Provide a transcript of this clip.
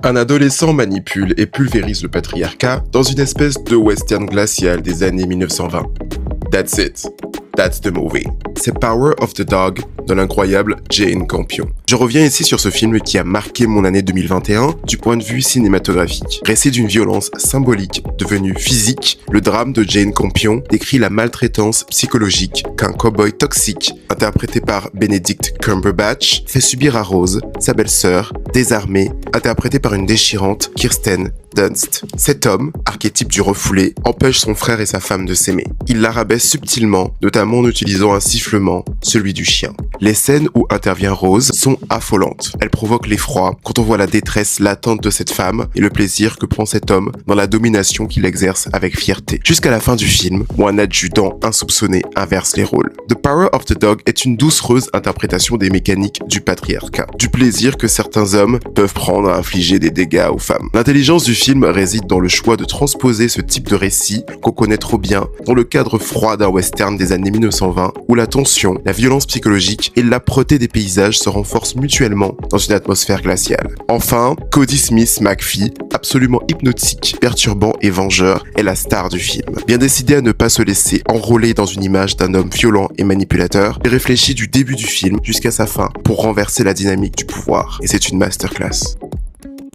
Un adolescent manipule et pulvérise le patriarcat dans une espèce de western glacial des années 1920. That's it. That's the movie. C'est Power of the Dog de l'incroyable Jane Campion. Je reviens ici sur ce film qui a marqué mon année 2021 du point de vue cinématographique. Récit d'une violence symbolique devenue physique, le drame de Jane Campion décrit la maltraitance psychologique qu'un cow-boy toxique, interprété par Benedict Cumberbatch, fait subir à Rose, sa belle-sœur, désarmée, interprétée par une déchirante Kirsten Dunst. Cet homme, archétype du refoulé, empêche son frère et sa femme de s'aimer. Il la rabaisse subtilement, notamment en utilisant un sifflement, celui du chien. Les scènes où intervient Rose sont affolantes. Elles provoquent l'effroi quand on voit la détresse latente de cette femme et le plaisir que prend cet homme dans la domination qu'il exerce avec fierté. Jusqu'à la fin du film, où un adjudant insoupçonné inverse les rôles. The Power of the Dog est une doucereuse interprétation des mécaniques du patriarcat, du plaisir que certains hommes peuvent prendre à infliger des dégâts aux femmes. L'intelligence du film réside dans le choix de transposer ce type de récit qu'on connaît trop bien dans le cadre froid d'un western des années 1920 où la tension, la violence psychologique et l'âpreté des paysages se renforcent mutuellement dans une atmosphère glaciale. Enfin, Cody Smith McPhee, absolument hypnotique, perturbant et vengeur, est la star du film. Bien décidé à ne pas se laisser enrôler dans une image d'un homme violent et manipulateur, il réfléchit du début du film jusqu'à sa fin pour renverser la dynamique du pouvoir. Et c'est une masterclass.